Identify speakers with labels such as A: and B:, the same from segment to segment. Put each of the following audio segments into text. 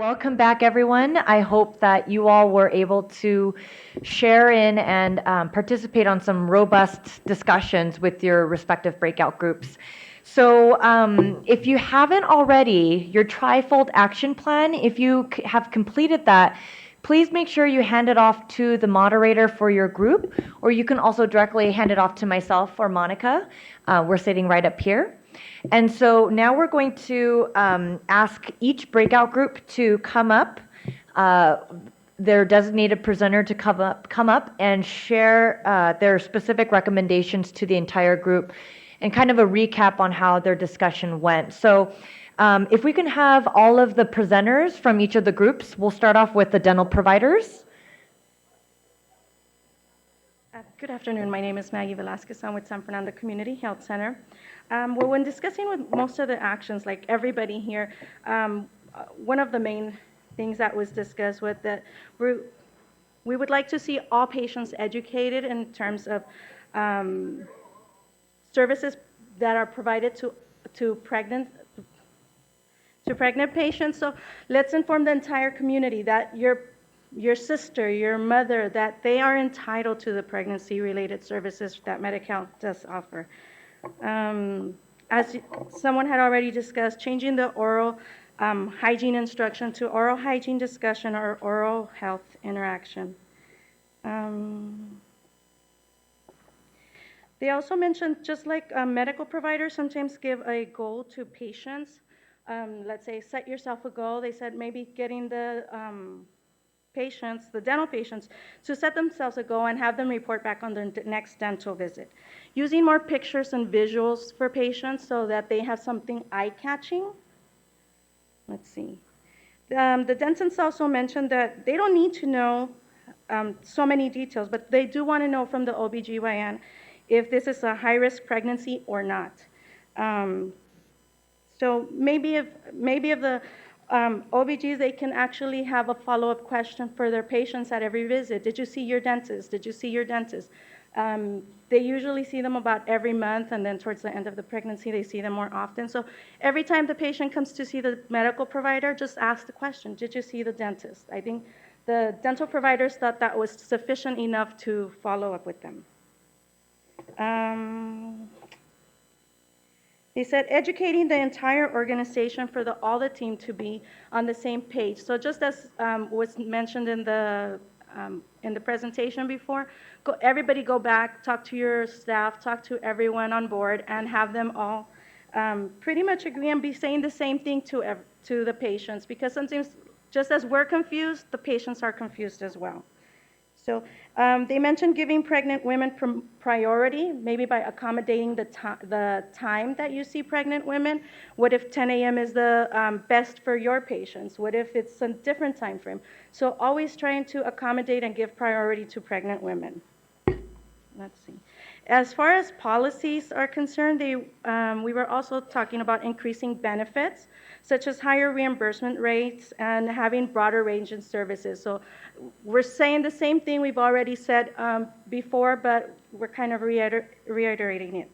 A: Welcome back, everyone. I hope that you all were able to share in and participate on some robust discussions with your respective breakout groups. So if you haven't already, your trifold action plan, if you have completed that, please make sure you hand it off to the moderator for your group, or you can also directly hand it off to myself or Monica. We're sitting right up here. And so now we're going to ask each breakout group to come up, their designated presenter to come up and share their specific recommendations to the entire group and kind of a recap on how their discussion went. So if we can have all of the presenters from each of the groups, we'll start off with the dental providers.
B: Good afternoon. My name is Maggie Velasquez. I'm with San Fernando Community Health Center. Well, when discussing with most of the actions, like everybody here, one of the main things that was discussed was that we would like to see all patients educated in terms of services that are provided to pregnant patients. So let's inform the entire community that your sister, your mother, that they are entitled to the pregnancy-related services that Medi-Cal does offer. As someone had already discussed, changing the oral hygiene instruction to oral hygiene discussion or oral health interaction. They also mentioned, just like medical providers sometimes give a goal to patients, let's say set yourself a goal. They said maybe getting the patients, the dental patients, to set themselves a goal and have them report back on their next dental visit. Using more pictures and visuals for patients so that they have something eye-catching. Let's see. The dentists also mentioned that they don't need to know so many details, but they do want to know from the OBGYN if this is a high-risk pregnancy or not. So maybe if the OBGs, they can actually have a follow-up question for their patients at every visit. Did you see your dentist? Did you see your dentist? They usually see them about every month, and then towards the end of the pregnancy, they see them more often. So every time the patient comes to see the medical provider, just ask the question, did you see the dentist? I think the dental providers thought that was sufficient enough to follow up with them. They said educating the entire organization for all the team to be on the same page. So just as was mentioned in the presentation before, everybody go back, talk to your staff, talk to everyone on board, and have them all pretty much agree and be saying the same thing to the patients, because sometimes just as we're confused, the patients are confused as well. So they mentioned giving pregnant women priority, maybe by accommodating the time that you see pregnant women. What if 10 a.m. is the best for your patients? What if it's a different time frame? So always trying to accommodate and give priority to pregnant women. Let's see. As far as policies are concerned, we were also talking about increasing benefits, such as higher reimbursement rates and having broader range in services. So we're saying the same thing we've already said before, but we're kind of reiterating it.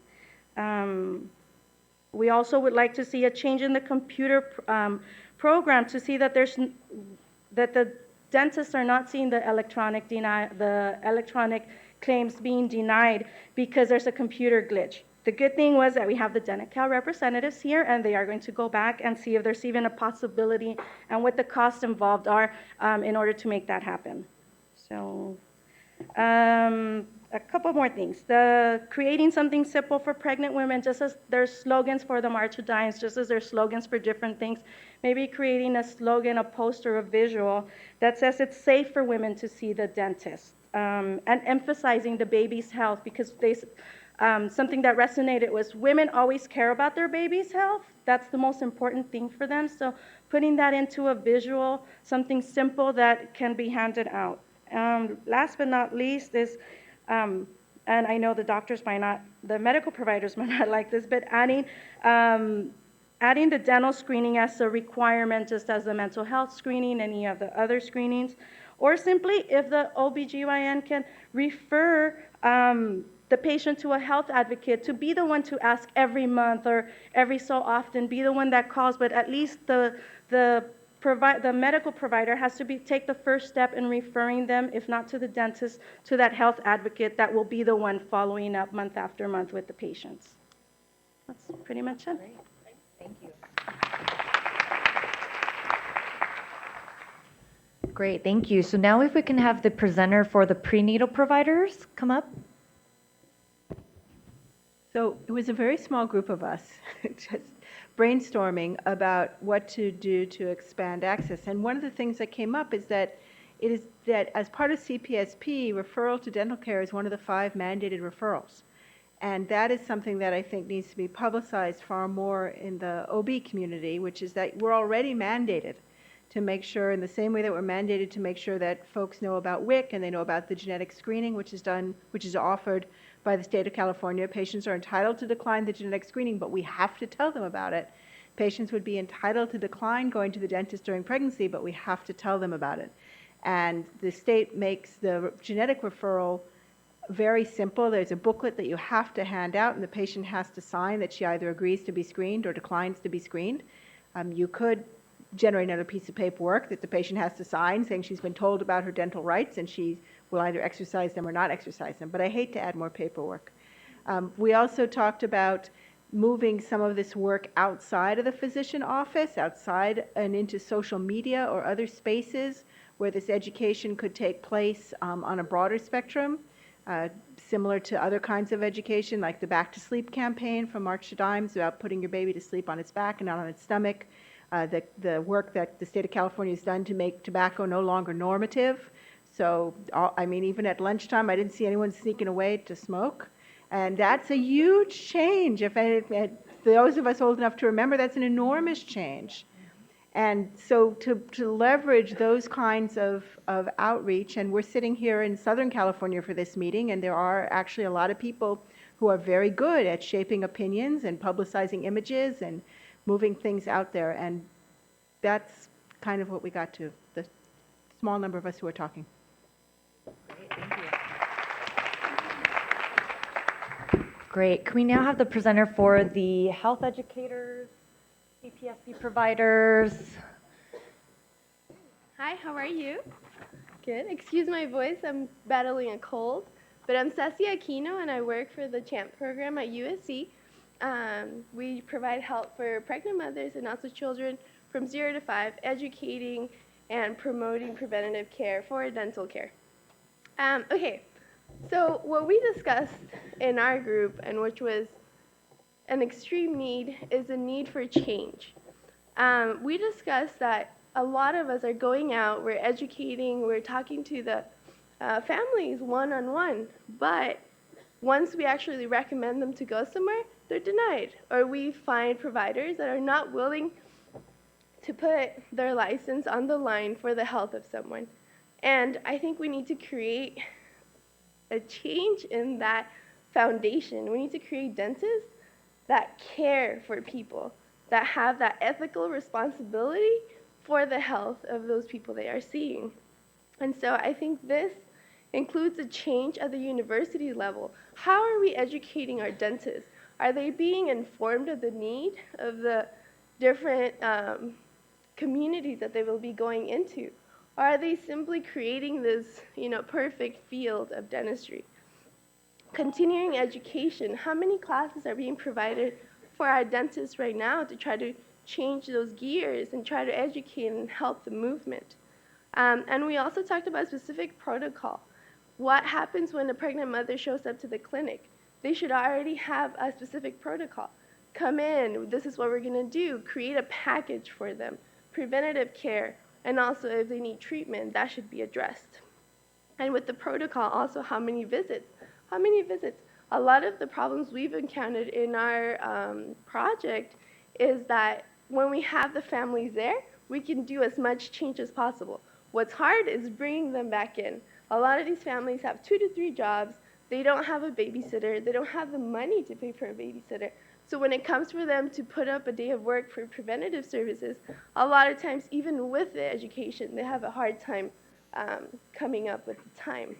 B: We also would like to see a change in the computer program to see that the dentists are not seeing the electronic claims being denied because there's a computer glitch. The good thing was that we have the Denti-Cal representatives here, and they are going to go back and see if there's even a possibility and what the costs involved are in order to make that happen. So a couple more things. Creating something simple for pregnant women, just as there's slogans for the March of Dimes, just as there's slogans for different things, maybe creating a slogan, a poster, a visual that says it's safe for women to see the dentist, and emphasizing the baby's health, because something that resonated was women always care about their baby's health. That's the most important thing for them. So putting that into a visual, something simple that can be handed out. Last but not least is, and I know the medical providers might not like this, but adding the dental screening as a requirement, just as the mental health screening, any of the other screenings, or simply if the OBGYN can refer the patient to a health advocate, to be the one to ask every month or every so often, be the one that calls, but at least the the medical provider has to take the first step in referring them, if not to the dentist, to that health advocate that will be the one following up month after month with the patients. That's pretty much it.
A: Thank you. Great, thank you. So now if we can have the presenter for the prenatal providers come up.
C: So it was a very small group of us just brainstorming about what to do to expand access. And one of the things that came up is that as part of CPSP, referral to dental care is one of the 5 mandated referrals. And that is something that I think needs to be publicized far more in the OB community, which is that we're already mandated to make sure, in the same way that we're mandated to make sure that folks know about WIC and they know about the genetic screening, which is offered by the state of California. Patients are entitled to decline the genetic screening, but we have to tell them about it. Patients would be entitled to decline going to the dentist during pregnancy, but we have to tell them about it. And the state makes the genetic referral very simple. There's a booklet that you have to hand out, and the patient has to sign that she either agrees to be screened or declines to be screened. You could generate another piece of paperwork that the patient has to sign saying she's been told about her dental rights and she will either exercise them or not exercise them. But I hate to add more paperwork. We also talked about moving some of this work outside of the physician office, outside and into social media or other spaces where this education could take place on a broader spectrum. Similar to other kinds of education, like the Back to Sleep campaign from March to Dimes about putting your baby to sleep on its back and not on its stomach. The work that the state of California has done to make tobacco no longer normative. So, even at lunchtime, I didn't see anyone sneaking away to smoke. And that's a huge change. If those of us old enough to remember, that's an enormous change. And so to leverage those kinds of outreach, and we're sitting here in Southern California for this meeting, and there are actually a lot of people who are very good at shaping opinions and publicizing images and moving things out there. And that's kind of what we got to, the small number of us who are talking.
A: Great, thank you. Great. Can we now have the presenter for the health educators, CPSP providers?
D: Hi, how are you? Good. Excuse my voice, I'm battling a cold. But I'm Ceci Aquino, and I work for the CHAMP program at USC. We provide help for pregnant mothers and also children from 0 to 5, educating and promoting preventative care for dental care. Okay, so what we discussed in our group, and which was an extreme need, is the need for change. We discussed that a lot of us are going out, we're educating, we're talking to the families one-on-one, but once we actually recommend them to go somewhere, they're denied. Or we find providers that are not willing to put their license on the line for the health of someone. And I think we need to create a change in that foundation. We need to create dentists that care for people, that have that ethical responsibility for the health of those people they are seeing. And so I think this includes a change at the university level. How are we educating our dentists? Are they being informed of the need of the different communities that they will be going into? Or are they simply creating this, perfect field of dentistry? Continuing education, how many classes are being provided for our dentists right now to try to change those gears and try to educate and help the movement? And we also talked about specific protocol. What happens when a pregnant mother shows up to the clinic? They should already have a specific protocol. Come in, this is what we're going to do. Create a package for them. Preventative care, and also if they need treatment, that should be addressed. And with the protocol, also how many visits? How many visits? A lot of the problems we've encountered in our project is that when we have the families there, we can do as much change as possible. What's hard is bringing them back in. A lot of these families have 2 to 3 jobs. They don't have a babysitter. They don't have the money to pay for a babysitter. So when it comes for them to put up a day of work for preventative services, a lot of times, even with the education, they have a hard time coming up with the time.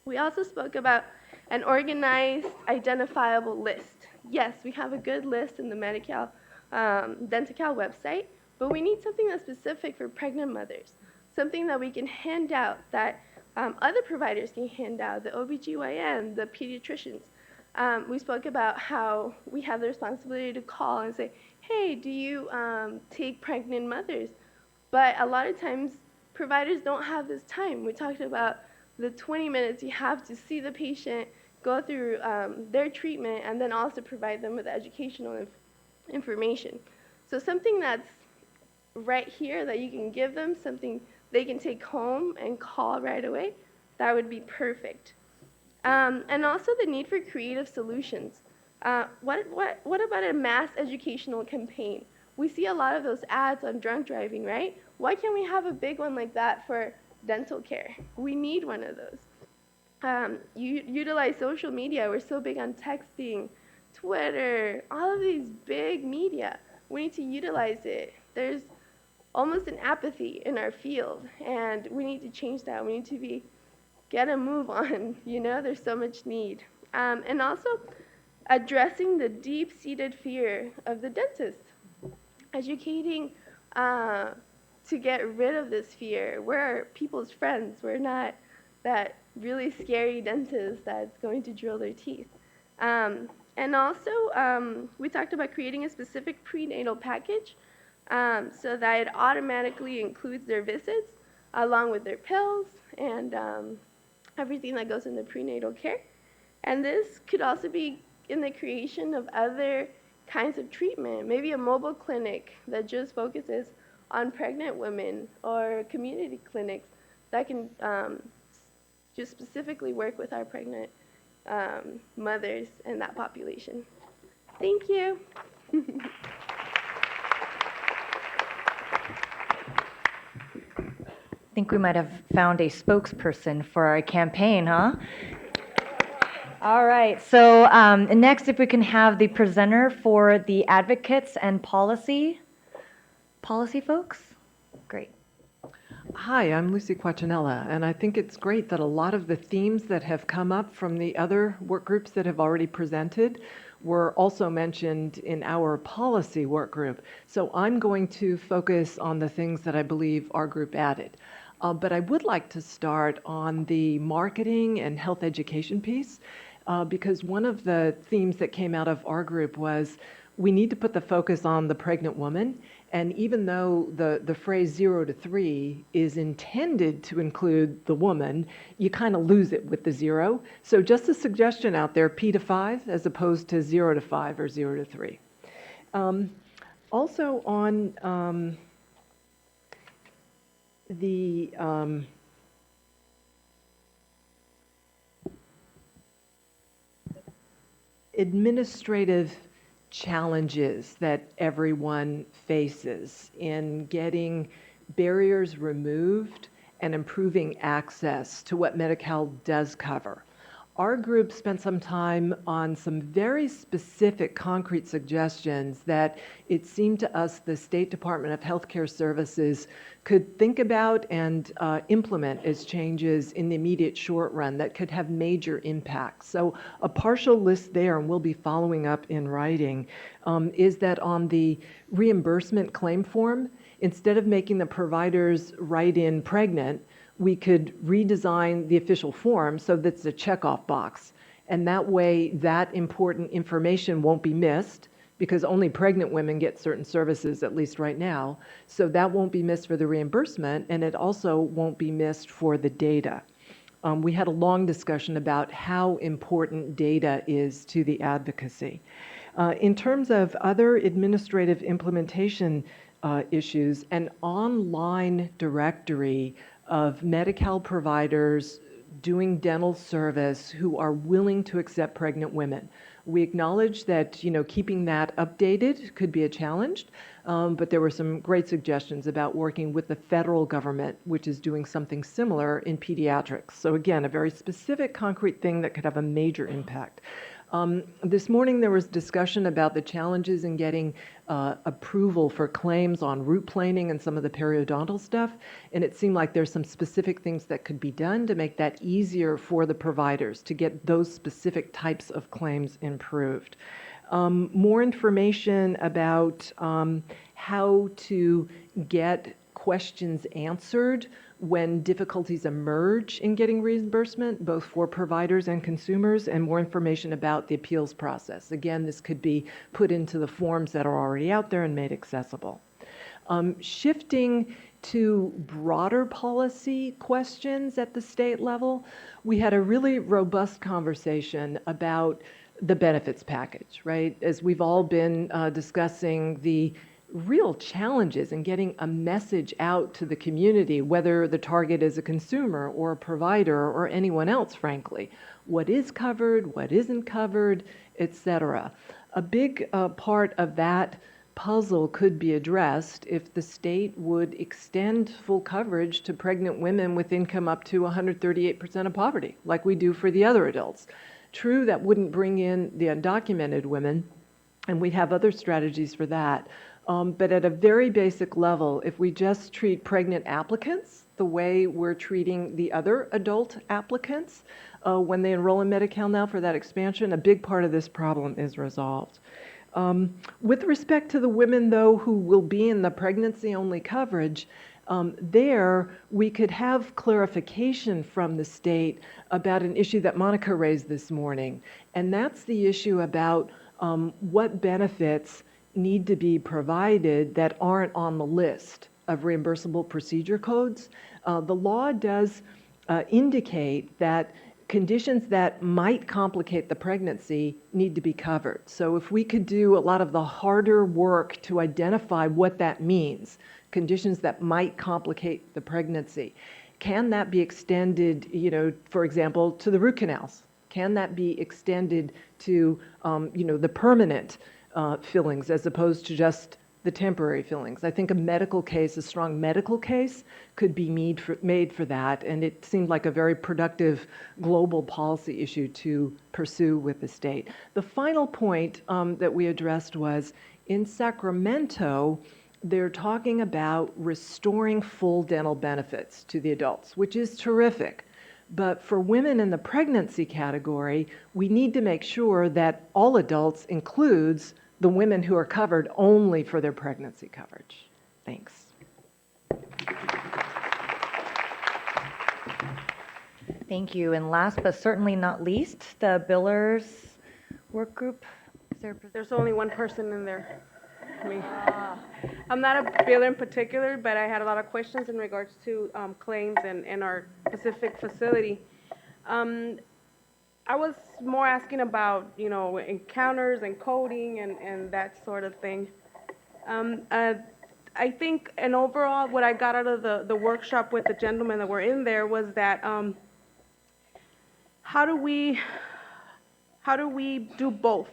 D: We also spoke about an organized, identifiable list. Yes, we have a good list in the Medi-Cal, Denti-Cal website. but we need something that's specific for pregnant mothers, something that we can hand out that other providers can hand out, the OBGYN, the pediatricians. We spoke about how we have the responsibility to call and say, hey, do you take pregnant mothers? But a lot of times, providers don't have this time. We talked about the 20 minutes you have to see the patient, go through their treatment, and then also provide them with educational information. So something that's right here that you can give them, something they can take home and call right away, that would be perfect. And also the need for creative solutions. What about a mass educational campaign? We see a lot of those ads on drunk driving, right? Why can't we have a big one like that for dental care? We need one of those. Utilize social media. We're so big on texting, Twitter, all of these big media. We need to utilize it. There's almost an apathy in our field, and we need to change that. We need to get a move on. There's so much need. And also addressing the deep-seated fear of the dentist, educating to get rid of this fear. We're people's friends. We're not that really scary dentist that's going to drill their teeth. And also, we talked about creating a specific prenatal package so that it automatically includes their visits along with their pills and everything that goes in the prenatal care. And this could also be in the creation of other kinds of treatment, maybe a mobile clinic that just focuses on pregnant women, or community clinics that can just specifically work with our pregnant mothers and that population. Thank you.
A: I think we might have found a spokesperson for our campaign, huh? All right, so next, if we can have the presenter for the advocates and policy folks? Great.
E: Hi, I'm Lucy Quacinella, and I think it's great that a lot of the themes that have come up from the other work groups that have already presented were also mentioned in our policy work group. So I'm going to focus on the things that I believe our group added. But I would like to start on the marketing and health education piece, because one of the themes that came out of our group was we need to put the focus on the pregnant woman. And even though the phrase 0 to 3 is intended to include the woman, you kind of lose it with the 0. So just a suggestion out there, P to 5 as opposed to 0 to 5 or 0 to 3. Also on the administrative challenges that everyone faces in getting barriers removed and improving access to what Medi-Cal does cover. Our group spent some time on some very specific concrete suggestions that it seemed to us the State Department of Healthcare Services could think about and implement as changes in the immediate short run that could have major impacts. So a partial list there, and we'll be following up in writing, is that on the reimbursement claim form, instead of making the providers write in pregnant, we could redesign the official form so that's a checkoff box. And that way, that important information won't be missed, because only pregnant women get certain services, at least right now. So that won't be missed for the reimbursement, and it also won't be missed for the data. We had a long discussion about how important data is to the advocacy. In terms of other administrative implementation issues, an online directory of Medi-Cal providers doing dental service who are willing to accept pregnant women. We acknowledge that, keeping that updated could be a challenge, but there were some great suggestions about working with the federal government, which is doing something similar in pediatrics. So again, a very specific, concrete thing that could have a major impact. This morning there was discussion about the challenges in getting approval for claims on root planing and some of the periodontal stuff, and it seemed like there's some specific things that could be done to make that easier for the providers to get those specific types of claims improved. More information about how to get questions answered when difficulties emerge in getting reimbursement, both for providers and consumers, and more information about the appeals process. Again, this could be put into the forms that are already out there and made accessible. Shifting to broader policy questions at the state level, we had a really robust conversation about the benefits package, right? As we've all been discussing the real challenges in getting a message out to the community, whether the target is a consumer or a provider or anyone else, frankly. What is covered, what isn't covered, etc. A big part of that puzzle could be addressed if the state would extend full coverage to pregnant women with income up to 138% of poverty, like we do for the other adults. True, that wouldn't bring in the undocumented women, and we have other strategies for that. But at a very basic level, if we just treat pregnant applicants the way we're treating the other adult applicants when they enroll in Medi-Cal now for that expansion, a big part of this problem is resolved. With respect to the women, though, who will be in the pregnancy-only coverage, there we could have clarification from the state about an issue that Monica raised this morning, and that's the issue about what benefits need to be provided that aren't on the list of reimbursable procedure codes. The law does indicate that conditions that might complicate the pregnancy need to be covered. So if we could do a lot of the harder work to identify what that means, conditions that might complicate the pregnancy, can that be extended, for example, to the root canals? Can that be extended to, the permanent fillings as opposed to just the temporary fillings? I think a strong medical case could be made for that, and it seemed like a very productive global policy issue to pursue with the state. The final point that we addressed was in Sacramento, they're talking about restoring full dental benefits to the adults, which is terrific. But for women in the pregnancy category, we need to make sure that all adults includes the women who are covered only for their pregnancy coverage. Thanks.
A: Thank you. And last but certainly not least, the billers work group.
F: There's only one person in there. Me. I'm not a biller in particular, but I had a lot of questions in regards to claims and our specific facility. I was more asking about, encounters and coding and that sort of thing. I think, and overall, what I got out of the workshop with the gentlemen that were in there was that how do we do both?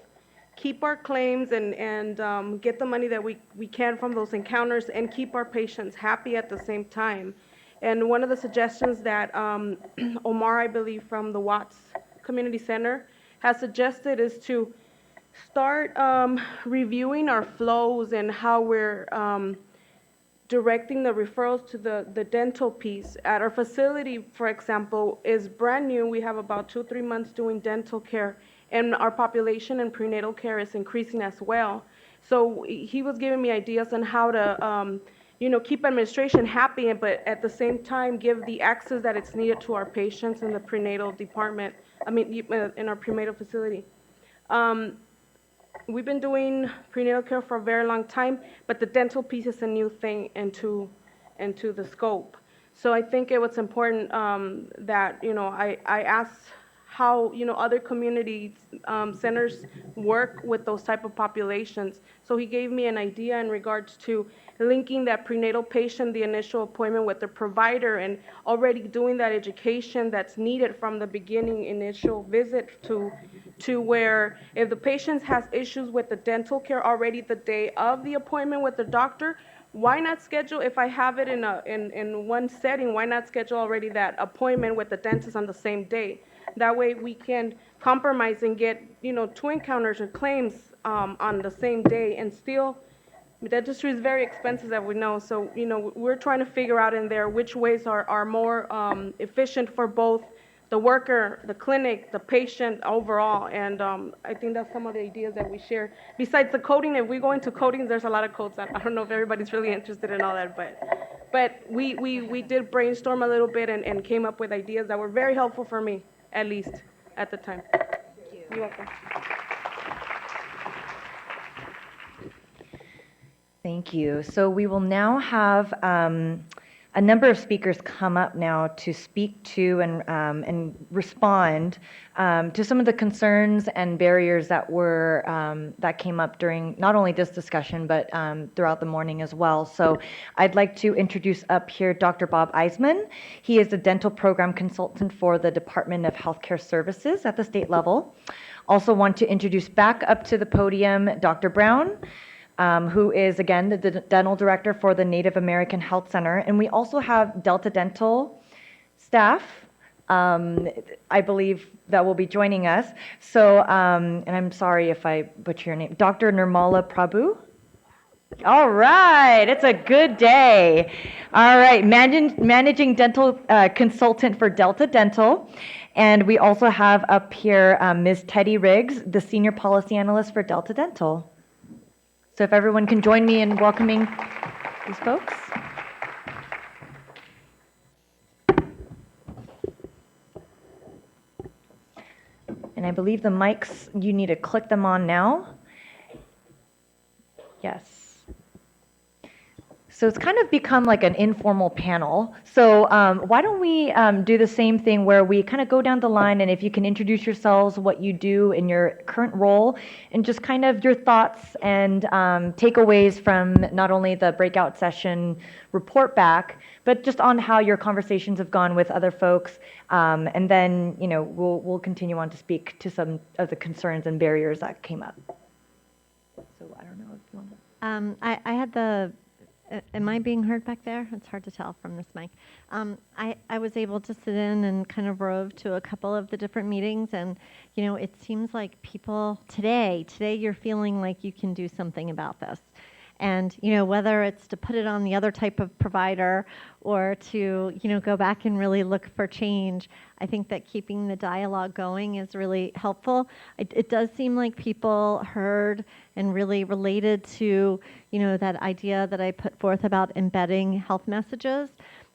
F: Keep our claims and get the money that we can from those encounters and keep our patients happy at the same time. And one of the suggestions that Omar, I believe, from the Watts Community Center has suggested is to start reviewing our flows and how we're directing the referrals to the dental piece. At our facility, for example, is brand new. We have about 2-3 months doing dental care, and our population in prenatal care is increasing as well. So he was giving me ideas on how to keep administration happy, but at the same time give the access that it's needed to our patients in the prenatal department, in our prenatal facility. We've been doing prenatal care for a very long time, but the dental piece is a new thing into the scope. So I think it was important that, I asked how, other community centers work with those type of populations. So he gave me an idea in regards to linking that prenatal patient, the initial appointment with the provider, and already doing that education that's needed from the beginning initial visit to where if the patient has issues with the dental care already the day of the appointment with the doctor, why not schedule, if I have it in one setting, why not schedule already that appointment with the dentist on the same day? That way we can compromise and get, two encounters or claims on the same day, and still, dentistry is very expensive, as we know. So, we're trying to figure out in there which ways are more efficient for both the worker, the clinic, the patient overall. And I think that's some of the ideas that we share. Besides the coding, if we go into coding, there's a lot of codes. I don't know if everybody's really interested in all that, but we did brainstorm a little bit and came up with ideas that were very helpful for me, at least at the time. You're welcome.
A: Thank you. So we will now have a number of speakers come up now to speak to and respond to some of the concerns and barriers that were that came up during not only this discussion but throughout the morning as well. So I'd like to introduce up here Dr. Bob Eisman. He is a dental program consultant for the Department of Healthcare Services at the state level. Also want to introduce back up to the podium Dr. Brown, who is, again, the dental director for the Native American Health Center. And we also have Delta Dental staff, I believe, that will be joining us. So, and I'm sorry if I butcher your name, Dr. Nirmala Prabhu. All right, it's a good day. All right, managing dental consultant for Delta Dental. And we also have up here Ms. Teddy Riggs, the senior policy analyst for Delta Dental. So if everyone can join me in welcoming these folks. And I believe the mics, you need to click them on now. Yes. So it's kind of become like an informal panel. So why don't we do the same thing where we kind of go down the line, and if you can introduce yourselves, what you do in your current role, and just kind of your thoughts and takeaways from not only the breakout session report back, but just on how your conversations have gone with other folks. And then, we'll continue on to speak to some of the concerns and barriers that came up. So I don't know if you want to.
G: I had the. Am I being heard back there? It's hard to tell from this mic. I was able to sit in and kind of rove to a couple of the different meetings, and it seems like people today you're feeling like you can do something about this. And whether it's to put it on the other type of provider or to go back and really look for change, I think that keeping the dialogue going is really helpful. It does seem like people heard and really related to that idea that I put forth about embedding health messages.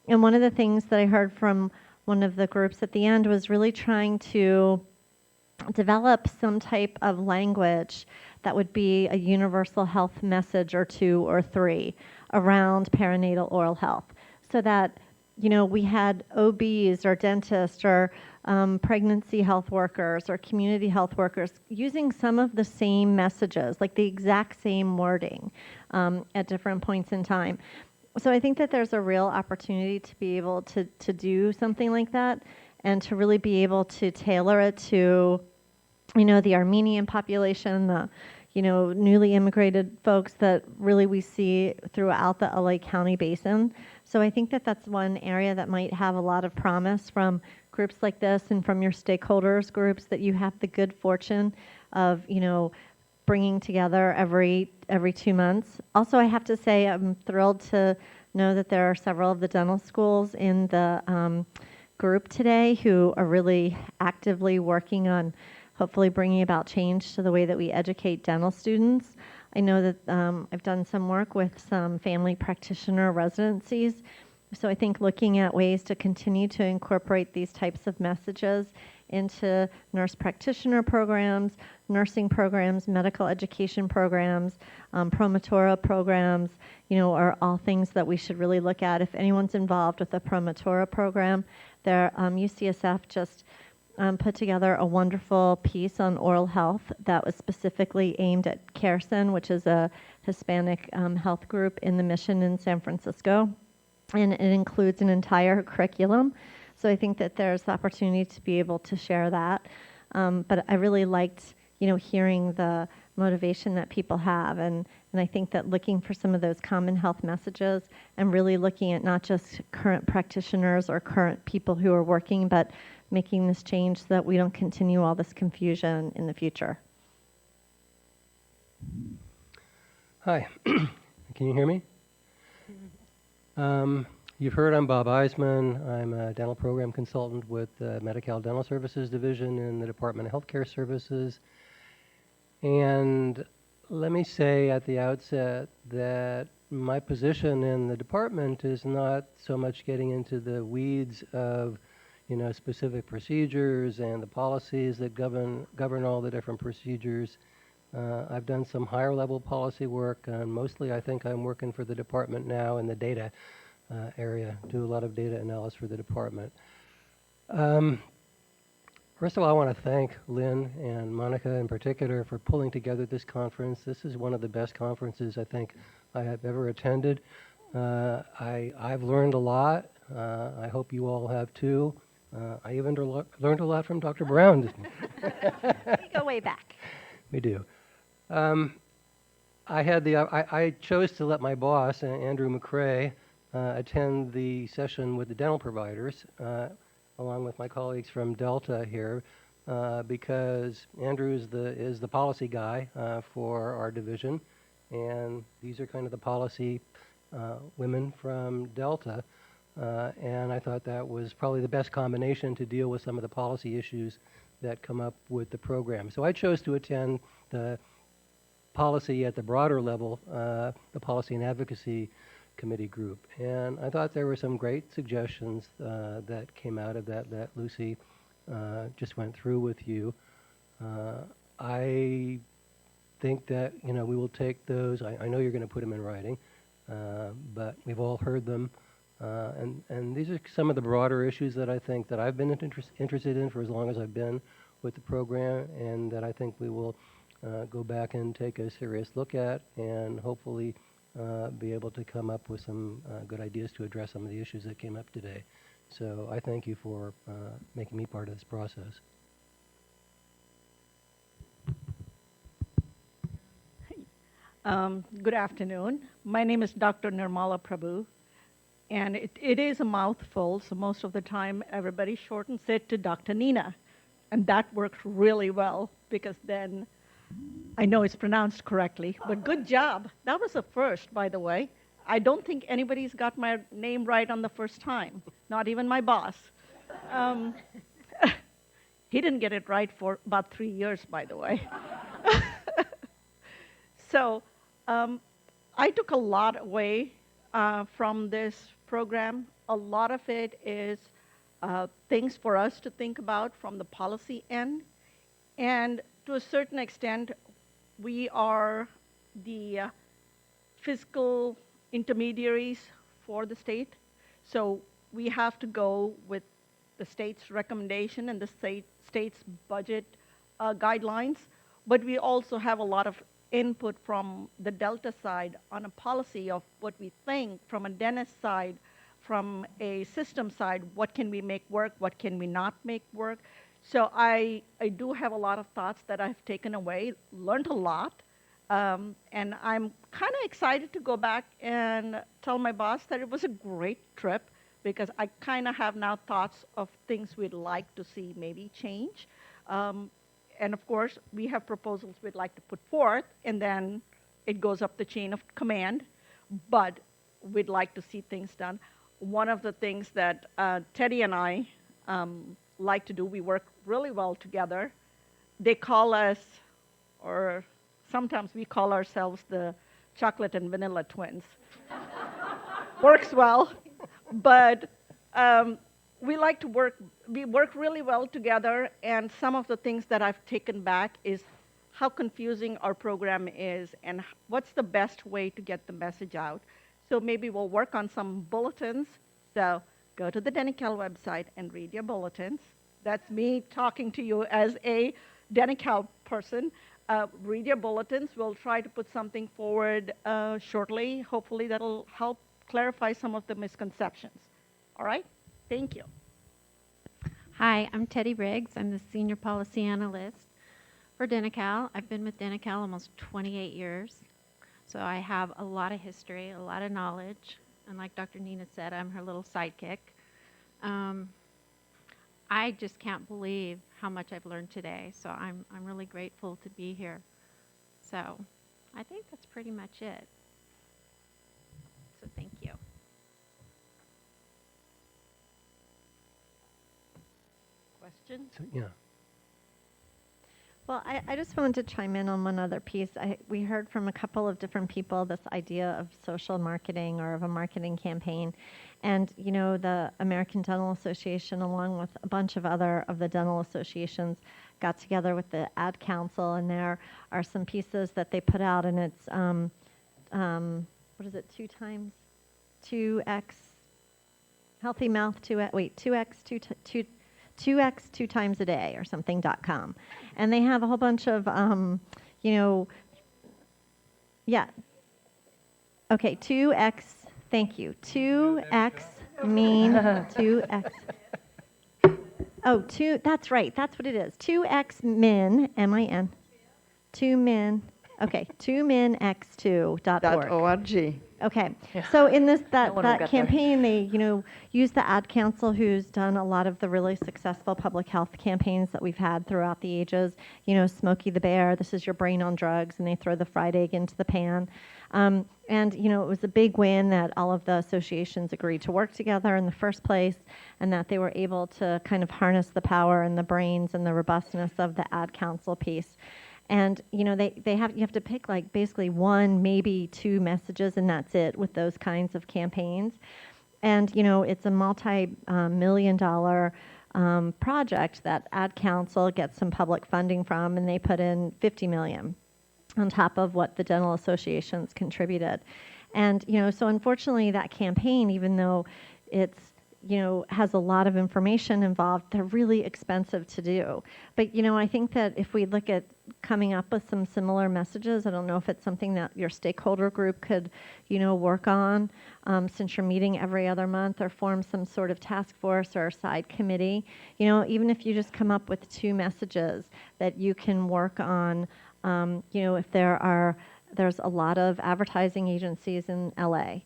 G: And one of the things that I heard from one of the groups at the end was really trying to develop some type of language that would be a universal health message or two or three around perinatal oral health, so that we had OBs or dentists or pregnancy health workers or community health workers using some of the same messages, like the exact same wording at different points in time. So I think that there's a real opportunity to be able to do something like that, and to really be able to tailor it to the Armenian population, the newly immigrated folks that really we see throughout the LA County basin. So I think that that's one area that might have a lot of promise from groups like this and from your stakeholders groups that you have the good fortune of bringing together every 2 months. Also, I have to say I'm thrilled to know that there are several of the dental schools in the group today who are really actively working on hopefully bringing about change to the way that we educate dental students. I know that I've done some work with some family practitioner residencies. So I think looking at ways to continue to incorporate these types of messages into nurse practitioner programs, nursing programs, medical education programs, promotora programs, are all things that we should really look at. If anyone's involved with the promotora program, there UCSF just put together a wonderful piece on oral health that was specifically aimed at CareSen, which is a Hispanic health group in the Mission in San Francisco. And it includes an entire curriculum. So I think that there's the opportunity to be able to share that. But I really liked, hearing the motivation that people have. And I think that looking for some of those common health messages and really looking at not just current practitioners or current people who are working, but making this change so that we don't continue all this confusion in the future.
H: Hi, can you hear me? You've heard I'm Bob Eisman. I'm a dental program consultant with the Medi-Cal Dental Services Division in the Department of Healthcare Services. And let me say at the outset that my position in the department is not so much getting into the weeds of, specific procedures and the policies that govern all the different procedures. I've done some higher level policy work, and mostly I think I'm working for the department now in the data area, do a lot of data analysis for the department. First of all, I want to thank Lynn and Monica in particular for pulling together this conference. This is one of the best conferences I think I have ever attended. I've learned a lot. I hope you all have too. I even learned a lot from Dr. Brown.
G: We go way back.
H: We do. I chose to let my boss, Andrew McCrae, attend the session with the dental providers, along with my colleagues from Delta here, because Andrew is the policy guy for our division, and these are kind of the policy women from Delta, and I thought that was probably the best combination to deal with some of the policy issues that come up with the program. So I chose to attend the policy at the broader level, the Policy and Advocacy Committee group. And I thought there were some great suggestions that came out of that Lucy just went through with you. I think that, we will take those. I know you're going to put them in writing, but we've all heard them. And these are some of the broader issues that I think that I've been interested in for as long as I've been with the program, and that I think we will go back and take a serious look at, and hopefully be able to come up with some good ideas to address some of the issues that came up today. So I thank you for making me part of this process.
I: Good afternoon. My name is Dr. Nirmala Prabhu, and it is a mouthful, so most of the time everybody shortens it to Dr. Nina, and that works really well because then I know it's pronounced correctly, but good job. That was a first, by the way. I don't think anybody's got my name right on the first time, not even my boss. He didn't get it right for about 3 years, by the way. So I took a lot away from this program. A lot of it is things for us to think about from the policy end. And to a certain extent, we are the fiscal intermediaries for the state. So we have to go with the state's recommendation and the state's budget guidelines. But we also have a lot of input from the Delta side on a policy of what we think from a dentist side, from a system side, what can we make work, what can we not make work. So I do have a lot of thoughts that I've taken away, learned a lot, and I'm kind of excited to go back and tell my boss that it was a great trip because I kind of have now thoughts of things we'd like to see maybe change. And of course, we have proposals we'd like to put forth, and then it goes up the chain of command, but we'd like to see things done. One of the things that Teddy and I like to do, we work really well together. They call us, or sometimes we call ourselves the chocolate and vanilla twins. Works well, but we like to we work really well together, and some of the things that I've taken back is how confusing our program is and what's the best way to get the message out. So maybe we'll work on some bulletins. So go to the Denical website and read your bulletins. That's me talking to you as a Denical person. Read your bulletins. We'll try to put something forward shortly. Hopefully that'll help clarify some of the misconceptions. All right? Thank you.
J: Hi, I'm Teddy Riggs. I'm the Senior Policy Analyst for Denical. I've been with Denical almost 28 years. So I have a lot of history, a lot of knowledge. And like Dr. Nina said, I'm her little sidekick. I just can't believe how much I've learned today. So I'm really grateful to be here. So I think that's pretty much it. So thank you.
I: Questions?
H: So, yeah.
G: Well, I just wanted to chime in on one other piece. We heard from a couple of different people this idea of social marketing or of a marketing campaign. And, you know, the American Dental Association, along with a bunch of other of the dental associations, got together with the Ad Council, and there are some pieces that they put out, and it's, what is it, 2x, healthy mouth, 2x 2 times a day or something.com. And they have a whole bunch of, you know, yeah. Okay, 2x, thank you. 2x mean 2x. Oh, that's right, that's what it is. 2x min, M-I-N, 2 min, okay, 2minx2.org.
I: .org.
G: Okay, so in this
A: No one will
G: that
A: get there.
G: campaign, they use the Ad Council, who's done a lot of the really successful public health campaigns that we've had throughout the ages. Smokey the Bear, this is your brain on drugs, and they throw the fried egg into the pan. And it was a big win that all of the associations agreed to work together in the first place, and that they were able to kind of harness the power and the brains and the robustness of the Ad Council piece. And you have to pick like basically 1, maybe 2 messages, and that's it with those kinds of campaigns. And it's a multi-million-dollar project that Ad Council gets some public funding from, and they put in $50 million on top of what the dental associations contributed. And so unfortunately, that campaign, even though it's has a lot of information involved, they're really expensive to do. But, I think that if we look at coming up with some similar messages, I don't know if it's something that your stakeholder group could, work on, since you're meeting every other month, or form some sort of task force or side committee. Even if you just come up with 2 messages that you can work on, if there's a lot of advertising agencies in LA.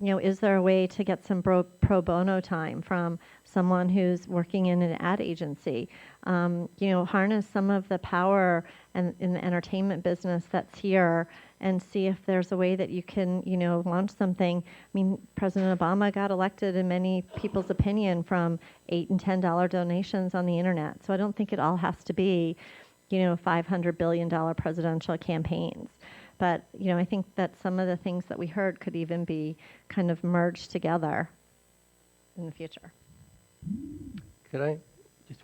G: Is there a way to get some pro bono time from someone who's working in an ad agency? Harness some of the power in the entertainment business that's here, and see if there's a way that you can, launch something. I mean, President Obama got elected, in many people's opinion, from $8 and $10 donations on the internet. So I don't think it all has to be, $500 billion presidential campaigns. But, I think that some of the things that we heard could even be kind of merged together in the future.
H: Could I just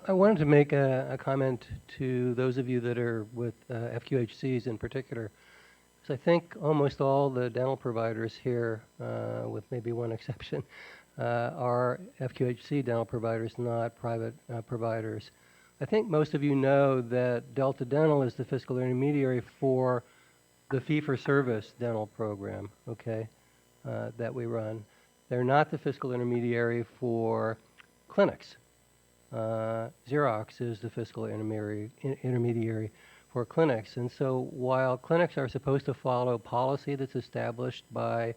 H: I wanted to make a comment to those of you that are with FQHCs in particular, because I think almost all the dental providers here, with maybe one exception, are FQHC dental providers, not private providers. I think most of you know that Delta Dental is the fiscal intermediary for the fee-for-service dental program, okay, that we run. They're not the fiscal intermediary for clinics. Xerox is the fiscal intermediary for clinics. And so while clinics are supposed to follow policy that's established by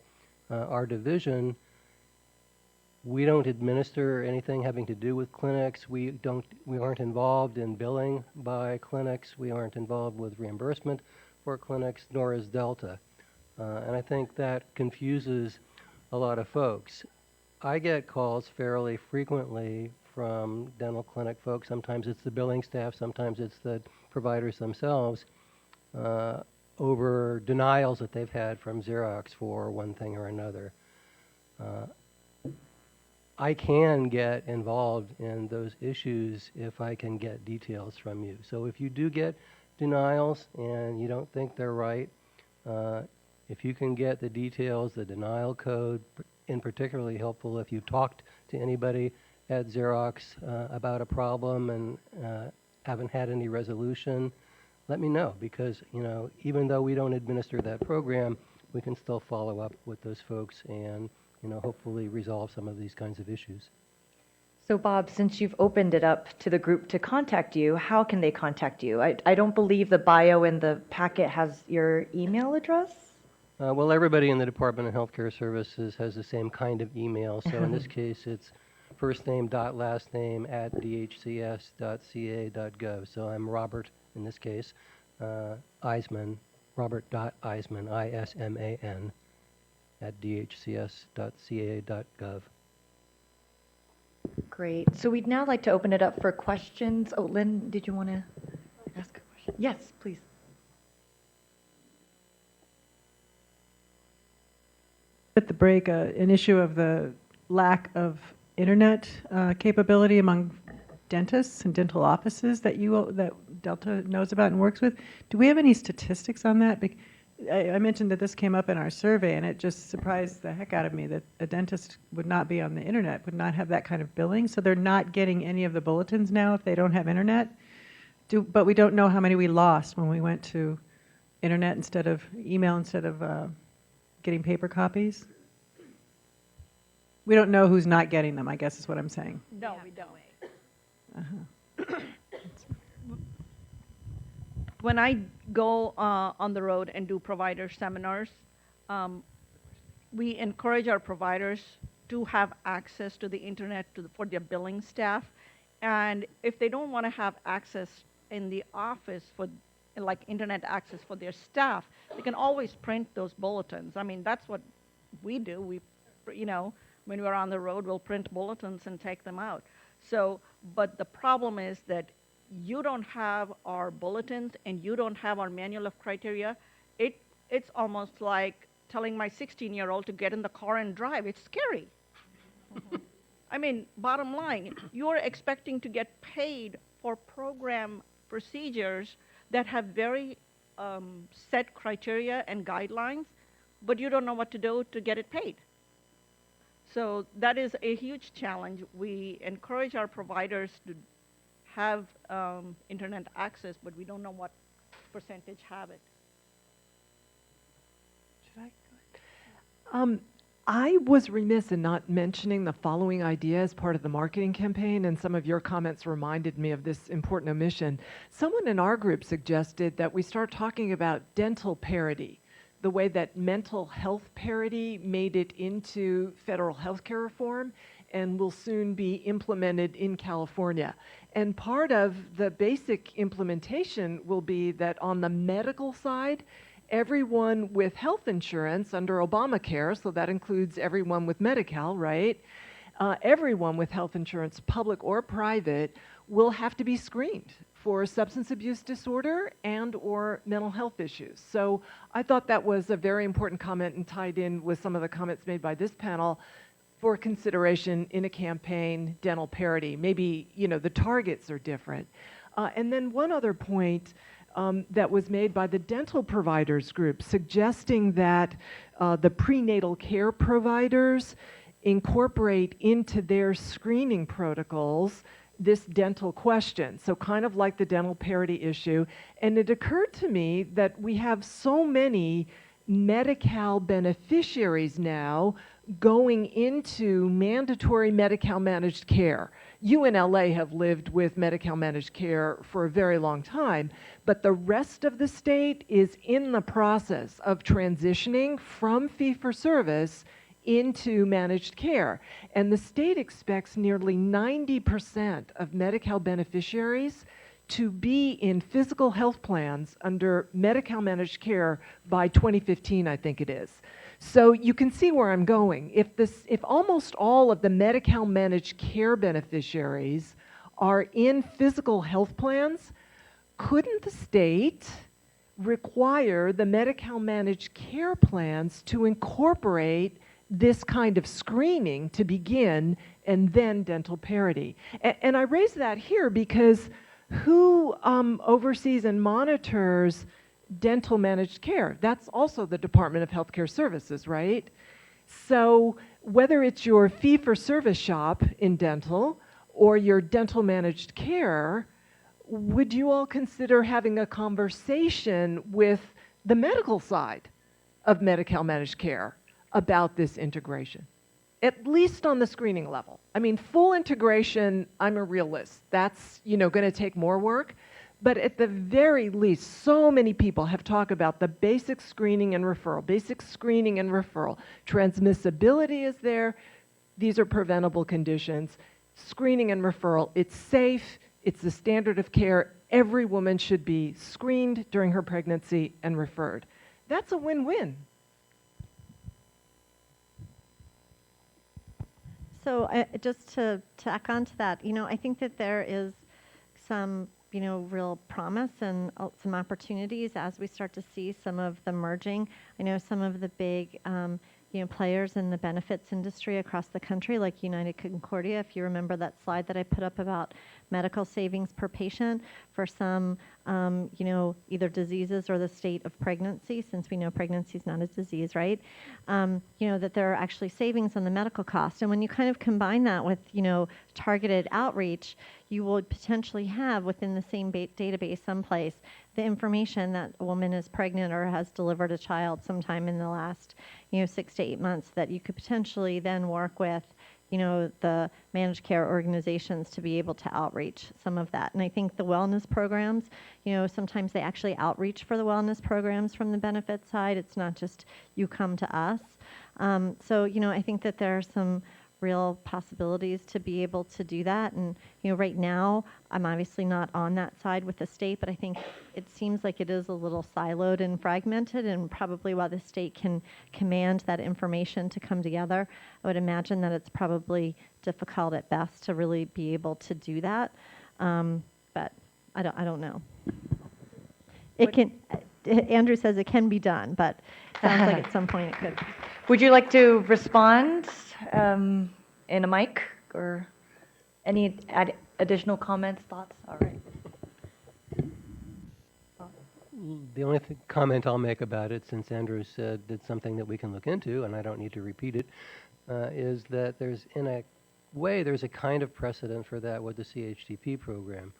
H: our division, we don't administer anything having to do with clinics. We aren't involved in billing by clinics. We aren't involved with reimbursement for clinics, nor is Delta. And I think that confuses a lot of folks. I get calls fairly frequently from dental clinic folks. Sometimes it's the billing staff, sometimes it's the providers themselves, over denials that they've had from Xerox for one thing or another. I can get involved in those issues if I can get details from you. So if you do get denials and you don't think they're right, if you can get the details, the denial code, in particularly helpful if you talked to anybody at Xerox about a problem and haven't had any resolution, let me know, because even though we don't administer that program, we can still follow up with those folks and hopefully resolve some of these kinds of issues.
A: So Bob, since you've opened it up to the group to contact you, how can they contact you? I don't believe the bio in the packet has your email address.
H: Well, everybody in the Department of Healthcare Services has the same kind of email. So in this case, it's first name dot last name at dhcs.ca.gov. So I'm Robert in this case, Eisman, Robert.Eisman, Isman, at dhcs.ca.gov.
A: Great. So we'd now like to open it up for questions. Oh, Lynn, did you want to ask a question? Yes, please.
K: At the break, an issue of the lack of internet capability among dentists and dental offices that Delta knows about and works with. Do we have any statistics on that? I mentioned that this came up in our survey, and it just surprised the heck out of me that a dentist would not be on the internet, would not have that kind of billing. So they're not getting any of the bulletins now if they don't have internet. But we don't know how many we lost when we went to internet instead of email, instead of getting paper copies. We don't know who's not getting them, I guess is what I'm saying.
I: No, we don't. When I go on the road and do provider seminars, we encourage our providers to have access to the internet for their billing staff. And if they don't want to have access in the office for like internet access for their staff, they can always print those bulletins. I mean, that's what we do. We, when we're on the road, we'll print bulletins and take them out. So, but the problem is that you don't have our bulletins and you don't have our manual of criteria. It's almost like telling my 16-year-old to get in the car and drive. It's scary. I mean, bottom line, you're expecting to get paid for program procedures that have very set criteria and guidelines, but you don't know what to do to get it paid. So that is a huge challenge. We encourage our providers to have internet access, but we don't know what percentage have it.
E: Should I go ahead? I was remiss in not mentioning the following idea as part of the marketing campaign, and some of your comments reminded me of this important omission. Someone in our group suggested that we start talking about dental parity, the way that mental health parity made it into federal health care reform and will soon be implemented in California. And part of the basic implementation will be that on the medical side, everyone with health insurance under Obamacare, so that includes everyone with Medi-Cal, right? Everyone with health insurance, public or private, will have to be screened for substance abuse disorder and or mental health issues. So I thought that was a very important comment and tied in with some of the comments made by this panel for consideration in a campaign, dental parity. Maybe, the targets are different. And then one other point that was made by the dental providers group, suggesting that the prenatal care providers incorporate into their screening protocols this dental question, so kind of like the dental parity issue. And it occurred to me that we have so many Medi-Cal beneficiaries now going into mandatory Medi-Cal managed care. You in LA have lived with Medi-Cal managed care for a very long time, but the rest of the state is in the process of transitioning from fee-for-service into managed care. And the state expects nearly 90% of Medi-Cal beneficiaries to be in physical health plans under Medi-Cal managed care by 2015, I think it is. So you can see where I'm going. If almost all of the Medi-Cal managed care beneficiaries are in physical health plans, couldn't the state require the Medi-Cal managed care plans to incorporate this kind of screening to begin and then dental parity? And I raise that here because who oversees and monitors dental managed care? That's also the Department of Healthcare Services, right? So whether it's your fee-for-service shop in dental or your dental managed care, would you all consider having a conversation with the medical side of Medi-Cal managed care about this integration, at least on the screening level? I mean, full integration, I'm a realist. That's, going to take more work. But at the very least, so many people have talked about the basic screening and referral, Transmissibility is there. These are preventable conditions. screening and referral. It's safe, it's the standard of care. Every woman should be screened during her pregnancy and referred. That's a win-win.
G: So just to tack on to that, I think that there is some, real promise and some opportunities as we start to see some of the merging. I know some of the big, players in the benefits industry across the country, like United Concordia. If you remember that slide that I put up about medical savings per patient for some, either diseases or the state of pregnancy, since we know pregnancy is not a disease, right? That there are actually savings on the medical cost. And when you kind of combine that with, targeted outreach, you would potentially have within the same database someplace the information that a woman is pregnant or has delivered a child sometime in the last, 6 to 8 months, that you could potentially then work with, the managed care organizations to be able to outreach some of that. And I think the wellness programs, sometimes they actually outreach for the wellness programs from the benefit side. It's not just you come to us. So, I think that there are some real possibilities to be able to do that. And, right now, I'm obviously not on that side with the state, but I think it seems like it is a little siloed and fragmented, and probably while the state can command that information to come together, I would imagine that it's probably difficult at best to really be able to do that. But I don't know. It can, Andrew says it can be done, but it sounds like at some point it could.
A: Would you like to respond in a mic, or any additional comments, thoughts? All right.
H: The only comment I'll make about it, since Andrew said it's something that we can look into, and I don't need to repeat it, is that there's, in a way, there's a kind of precedent for that with the CHDP program,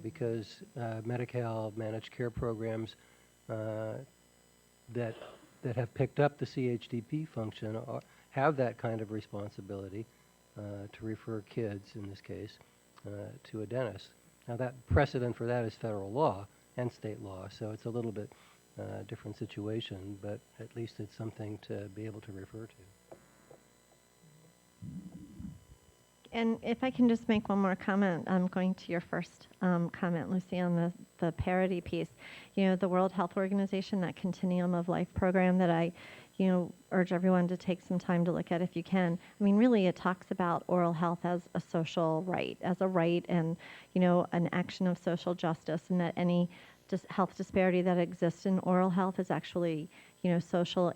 H: because Medi-Cal managed care programs that have picked up the CHDP function have that kind of responsibility to refer kids, in this case, to a dentist. Now, that precedent for that is federal law and state law, so it's a little bit different situation, but at least it's something to be able to refer to.
G: And if I can just make one more comment, I'm going to your first comment, Lucy, on the parity piece. The World Health Organization, that Continuum of Life program that I, urge everyone to take some time to look at if you can. I mean, really, it talks about oral health as a social right, and, an action of social justice, and that any health disparity that exists in oral health is actually, social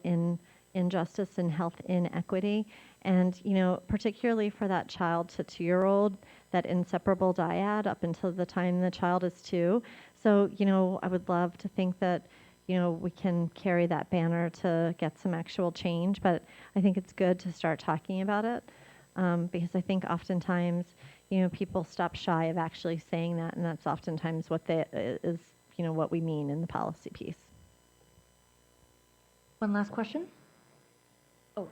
G: injustice and health inequity. And, particularly for that child to 2-year-old, that inseparable dyad up until the time the child is 2. So, I would love to think that, we can carry that banner to get some actual change, but I think it's good to start talking about it, because I think oftentimes, people stop shy of actually saying that, and that's oftentimes what is, what we mean in the policy piece.
A: One last question. Oh,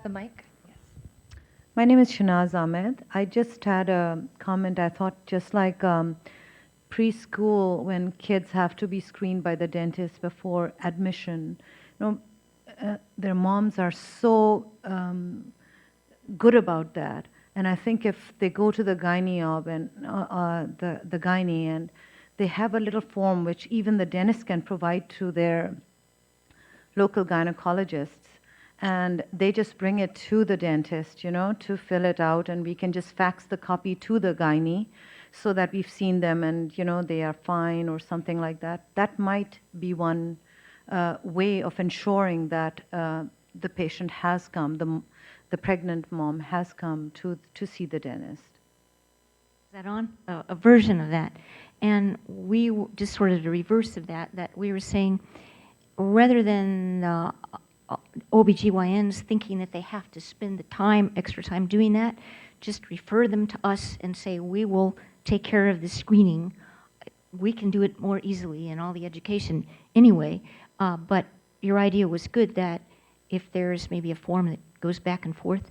A: the mic. Yes.
L: My name is Shanaz Ahmed. I just had a comment. I thought just like preschool, when kids have to be screened by the dentist before admission, their moms are so good about that. And I think if they go to the gynae and the gynae, and they have a little form which even the dentist can provide to their local gynecologists, and they just bring it to the dentist, to fill it out, and we can just fax the copy to the gynae so that we've seen them and, they are fine or something like that. That might be one way of ensuring that the patient has come, the pregnant mom has come to see the dentist.
M: Is that on? A version of that. And we just sort of the reverse of that we were saying, rather than OBGYNs thinking that they have to spend the extra time doing that, just refer them to us and say, we will take care of the screening. We can do it more easily and all the education anyway. But your idea was good, that if there's maybe a form that goes back and forth,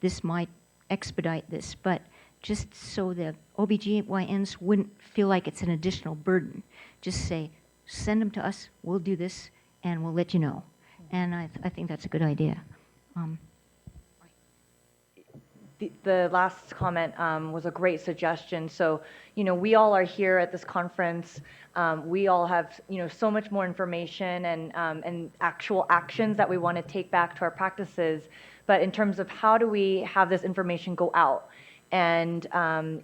M: this might expedite this. But just so the OBGYNs wouldn't feel like it's an additional burden, just say, send them to us, we'll do this, and we'll let you know. And I think that's a good idea.
A: the last comment was a great suggestion. So, we all are here at this conference. We all have, so much more information and actual actions that we want to take back to our practices. But in terms of how do we have this information go out and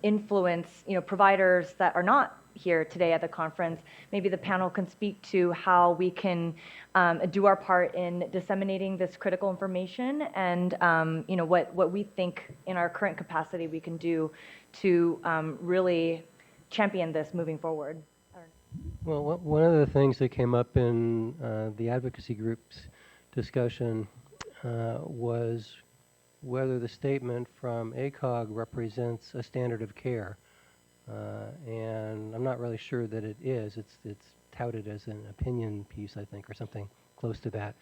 A: influence, providers that are not here today at the conference, maybe the panel can speak to how we can do our part in disseminating this critical information and what we think in our current capacity we can do to really champion this moving forward.
H: Well, one of the things that came up in the advocacy group's discussion was whether the statement from ACOG represents a standard of care. And I'm not really sure that it is. It's touted as an opinion piece, I think, or something close to that.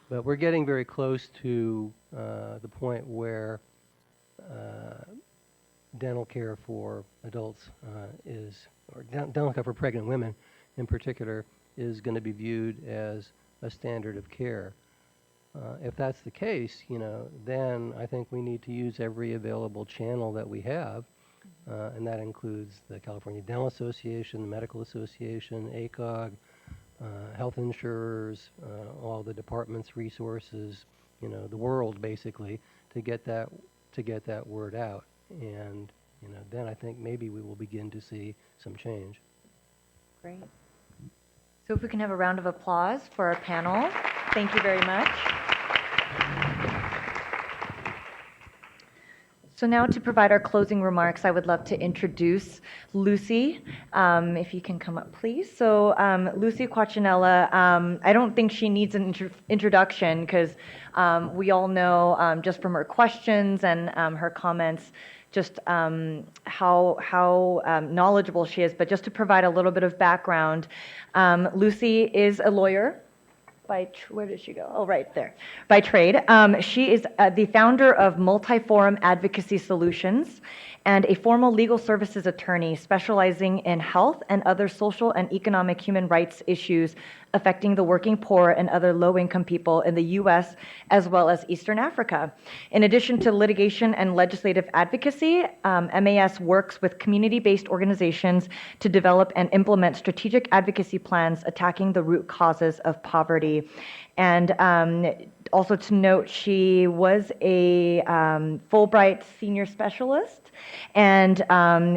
H: But we're getting very close to the point where dental care for adults or dental care for pregnant women in particular, is going to be viewed as a standard of care. If that's the case, then I think we need to use every available channel that we have. And that includes the California Dental Association, the Medical Association, ACOG, health insurers, all the departments, resources, the world basically, to get that word out. And then I think maybe we will begin to see some change.
A: Great. So if we can have a round of applause for our panel. Thank you very much. So now to provide our closing remarks, I would love to introduce Lucy, if you can come up, please. So Lucy Quacinella, I don't think she needs an introduction because we all know just from her questions and her comments just how knowledgeable she is. But just to provide a little bit of background, Lucy is a lawyer. Where did she go? Oh, right there. By trade. She is the founder of Multiforum Advocacy Solutions and a formal legal services attorney specializing in health and other social and economic human rights issues affecting the working poor and other low-income people in the U.S. as well as Eastern Africa. In addition to litigation and legislative advocacy, MAS works with community-based organizations to develop and implement strategic advocacy plans attacking the root causes of poverty. And also to note, she was a Fulbright senior specialist, and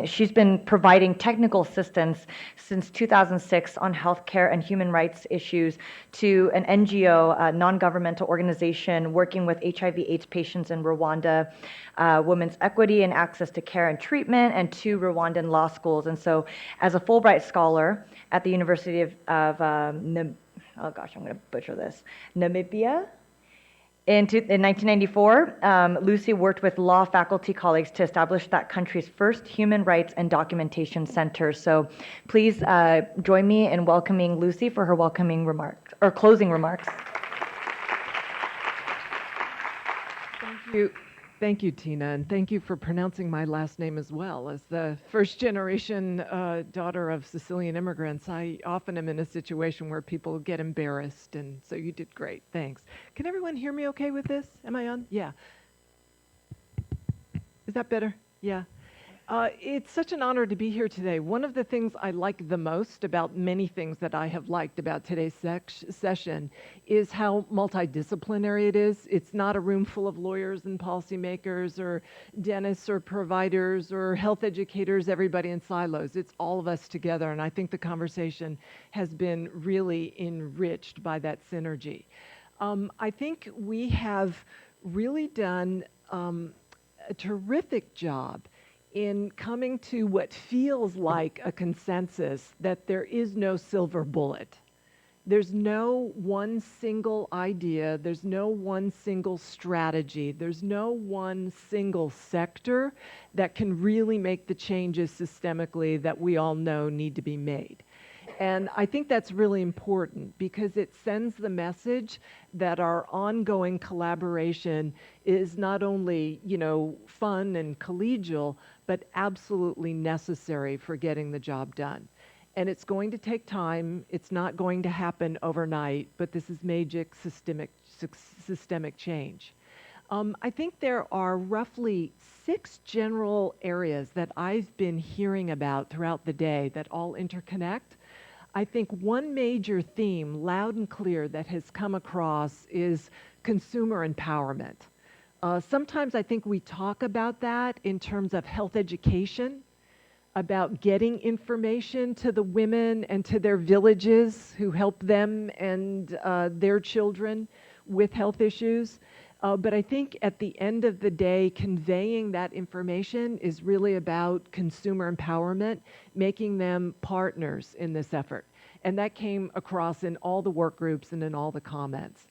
A: she's been providing technical assistance since 2006 on healthcare and human rights issues to an NGO, a non-governmental organization working with HIV/AIDS patients in Rwanda, women's equity and access to care and treatment, and 2 Rwandan law schools. And so as a Fulbright scholar at the University of oh gosh, I'm going to butcher this, Namibia. In 1994, Lucy worked with law faculty colleagues to establish that country's first human rights and documentation center. So please join me in welcoming Lucy for her welcoming remarks, or closing remarks.
E: Thank you. Thank you, Tina, and thank you for pronouncing my last name as well. As the first-generation daughter of Sicilian immigrants, I often am in a situation where people get embarrassed, and so you did great. Thanks. Can everyone hear me okay with this? Am I on? Yeah. Is that better? Yeah. It's such an honor to be here today. One of the things I like the most about many things that I have liked about today's session is how multidisciplinary it is. It's not a room full of lawyers and policymakers or dentists or providers or health educators, everybody in silos. It's all of us together, and I think the conversation has been really enriched by that synergy. I think we have really done a terrific job in coming to what feels like a consensus that there is no silver bullet. There's no one single idea, there's no one single strategy, there's no one single sector that can really make the changes systemically that we all know need to be made. And I think that's really important because it sends the message that our ongoing collaboration is not only, fun and collegial, but absolutely necessary for getting the job done. And it's going to take time. It's not going to happen overnight, but this is major systemic change. I think there are roughly 6 general areas that I've been hearing about throughout the day that all interconnect. I think one major theme, loud and clear, that has come across is consumer empowerment. Sometimes I think we talk about that in terms of health education, about getting information to the women and to their villages who help them and their children with health issues. But I think at the end of the day, conveying that information is really about consumer empowerment, making them partners in this effort. And that came across in all the work groups and in all the comments.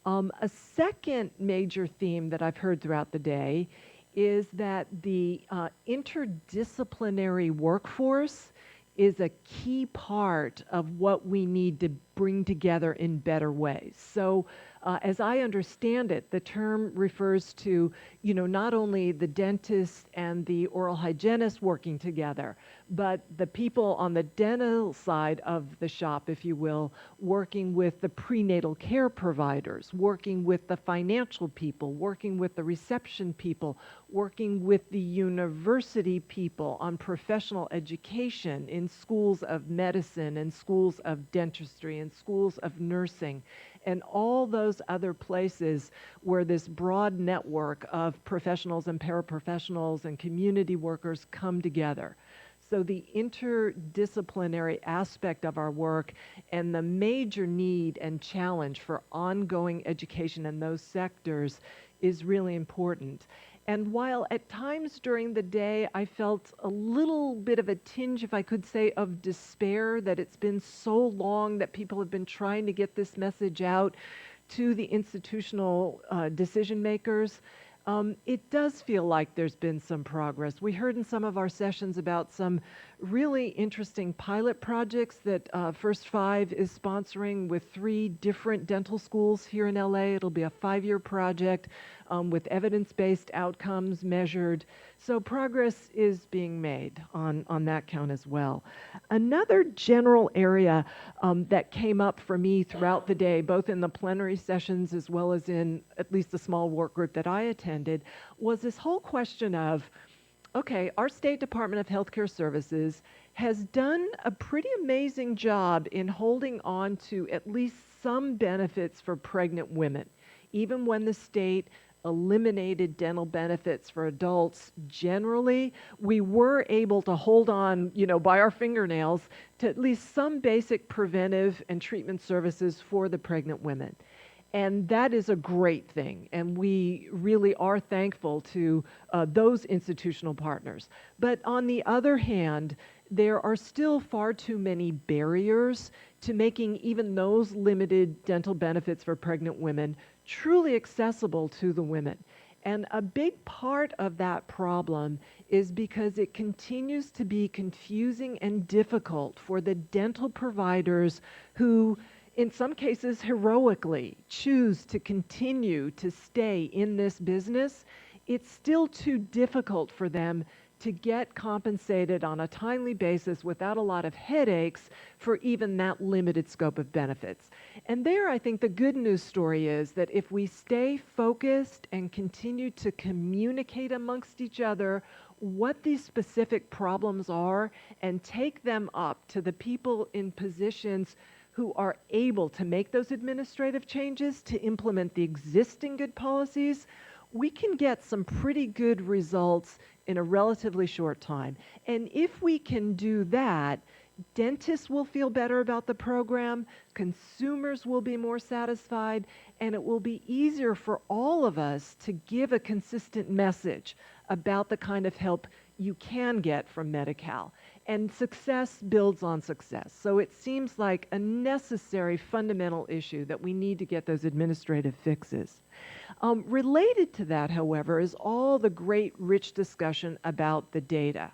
E: A second major theme that I've heard throughout the day is that the interdisciplinary workforce is a key part of what we need to bring together in better ways. So as I understand it, the term refers to, not only the dentist and the oral hygienist working together, but the people on the dental side of the shop, if you will, working with the prenatal care providers, working with the financial people, working with the reception people, working with the university people on professional education in schools of medicine and schools of dentistry and schools of nursing, and all those other places where this broad network of professionals and paraprofessionals and community workers come together. So the interdisciplinary aspect of our work and the major need and challenge for ongoing education in those sectors is really important. And while at times during the day I felt a little bit of a tinge, if I could say, of despair that it's been so long that people have been trying to get this message out to the institutional decision makers, it does feel like there's been some progress. We heard in some of our sessions about some really interesting pilot projects that First Five is sponsoring with 3 different dental schools here in LA. It'll be a 5-year project with evidence-based outcomes measured. So progress is being made on that count as well. Another general area that came up for me throughout the day, both in the plenary sessions as well as in at least the small work group that I attended, was this whole question of, okay, our State Department of Healthcare Services has done a pretty amazing job in holding on to at least some benefits for pregnant women. Even when the state eliminated dental benefits for adults generally, we were able to hold on, by our fingernails to at least some basic preventive and treatment services for the pregnant women. And that is a great thing, and we really are thankful to those institutional partners. But on the other hand, there are still far too many barriers to making even those limited dental benefits for pregnant women truly accessible to the women. And a big part of that problem is because it continues to be confusing and difficult for the dental providers who, in some cases heroically, choose to continue to stay in this business. It's still too difficult for them to get compensated on a timely basis without a lot of headaches for even that limited scope of benefits. And there, I think the good news story is that if we stay focused and continue to communicate amongst each other what these specific problems are and take them up to the people in positions who are able to make those administrative changes to implement the existing good policies, we can get some pretty good results in a relatively short time. And if we can do that, dentists will feel better about the program, consumers will be more satisfied, and it will be easier for all of us to give a consistent message about the kind of help you can get from Medi-Cal. And success builds on success. So it seems like a necessary fundamental issue that we need to get those administrative fixes. Related to that, however, is all the great rich discussion about the data.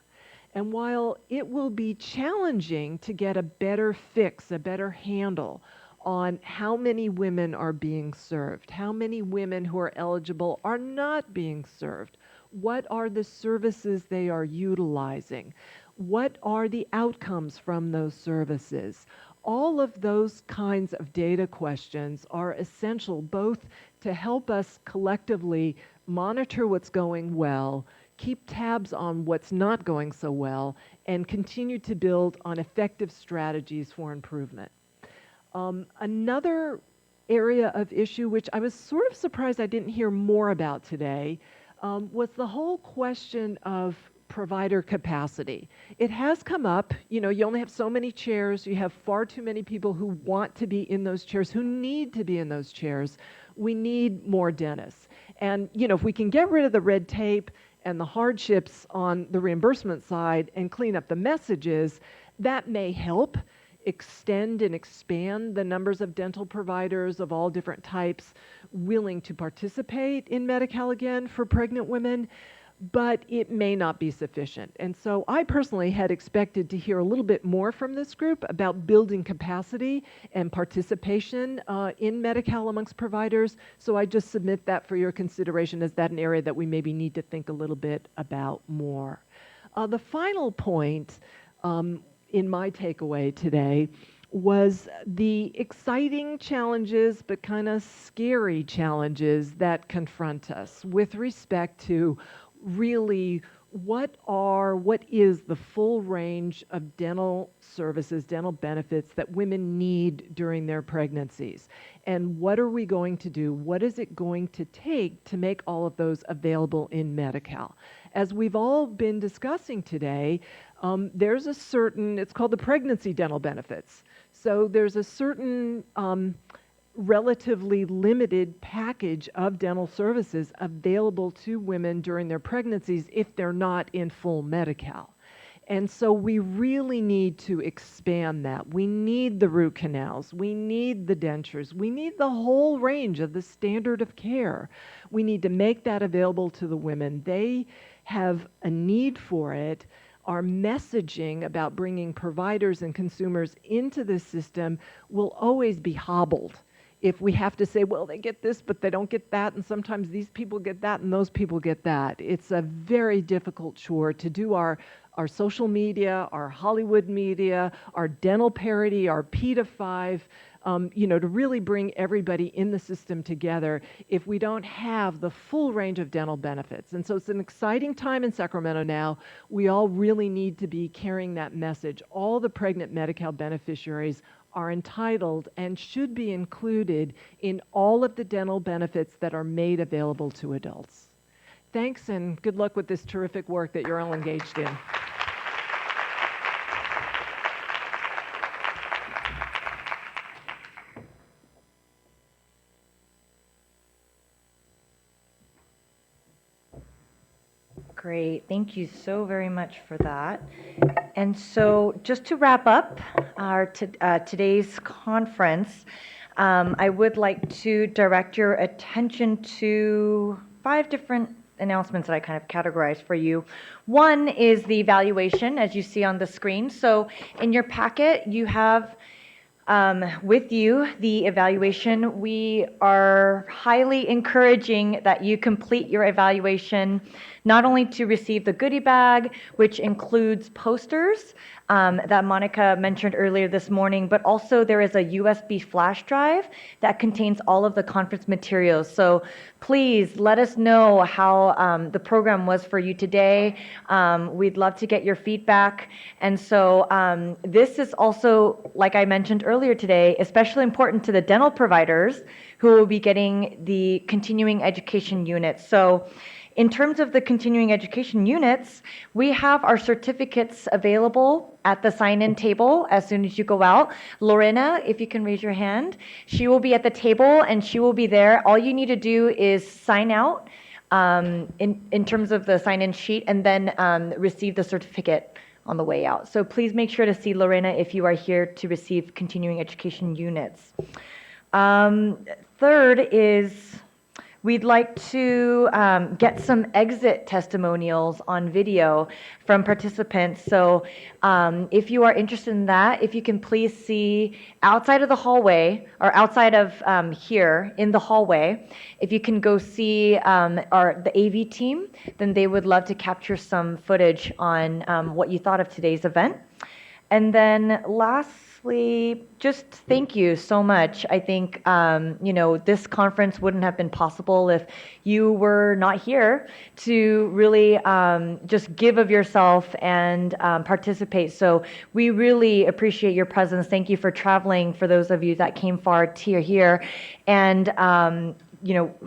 E: And while it will be challenging to get a better fix, a better handle on how many women are being served, how many women who are eligible are not being served, what are the services they are utilizing, what are the outcomes from those services, All of those kinds of data questions are essential both to help us collectively monitor what's going well, keep tabs on what's not going so well, and continue to build on effective strategies for improvement. Another area of issue, which I was sort of surprised I didn't hear more about today, was the whole question of provider capacity. It has come up, you know, you only have so many chairs, you have far too many people who want to be in those chairs, who need to be in those chairs. We need more dentists. And, you know, if we can get rid of the red tape and the hardships on the reimbursement side and clean up the messages, that may help extend and expand the numbers of dental providers of all different types willing to participate in Medi-Cal again for pregnant women, but it may not be sufficient. And so I personally had expected to hear a little bit more from this group about building capacity and participation in Medi-Cal amongst providers. So I just submit that for your consideration. Is that an area that we maybe need to think a little bit about more? The final point in my takeaway today was the exciting challenges but kind of scary challenges that confront us with respect to really what is the full range of dental services, dental benefits that women need during their pregnancies, and what are we going to do? What is it going to take to make all of those available in Medi-Cal? As we've all been discussing today, there's a certain, it's called the pregnancy dental benefits. So there's a certain relatively limited package of dental services available to women during their pregnancies if they're not in full Medi-Cal. And so we really need to expand that. We need the root canals. We need the dentures. We need the whole range of the standard of care. We need to make that available to the women. They have a need for it. Our messaging about bringing providers and consumers into this system will always be hobbled if we have to say, well, they get this, but they don't get that, and sometimes these people get that, and those people get that. It's a very difficult chore to do our social media, our Hollywood media, our dental parody, our P to 5, you know, to really bring everybody in the system together if we don't have the full range of dental benefits. And so it's an exciting time in Sacramento now. We all really need to be carrying that message. All the pregnant Medi-Cal beneficiaries are entitled and should be included in all of the dental benefits that are made available to adults. Thanks, and good luck with this terrific work that you're all engaged in.
A: Great, thank you so very much for that. And so just to wrap up our today's conference, I would like to direct your attention to 5 different announcements that I kind of categorized for you. One is the evaluation, as you see on the screen. So in your packet, you have with you the evaluation. We are highly encouraging that you complete your evaluation, not only to receive the goodie bag, which includes posters that Monica mentioned earlier this morning, but also there is a USB flash drive that contains all of the conference materials. So please let us know how the program was for you today. We'd love to get your feedback. And so this is also, like I mentioned earlier today, especially important to the dental providers who will be getting the continuing education units. So in terms of the continuing education units, we have our certificates available at the sign-in table as soon as you go out. Lorena, if you can raise your hand, she will be at the table and she will be there. All you need to do is sign out in terms of the sign-in sheet and then receive the certificate on the way out. So please make sure to see Lorena if you are here to receive continuing education units. Third is we'd like to get some exit testimonials on video from participants. So if you are interested in that, if you can please see outside of the hallway, or outside of here in the hallway, if you can go see the AV team, then they would love to capture some footage on what you thought of today's event. And then lastly, just thank you so much. I think, this conference wouldn't have been possible if you were not here to really just give of yourself and participate. So we really appreciate your presence. Thank you for traveling, for those of you that came far to here. And,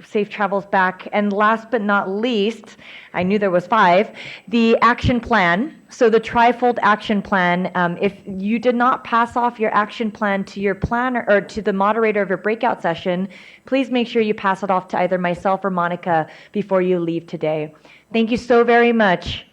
A: safe travels back. And last but not least, I knew there was 5, the action plan. So the trifold action plan, if you did not pass off your action plan to your planner or to the moderator of your breakout session, please make sure you pass it off to either myself or Monica before you leave today. Thank you so very much.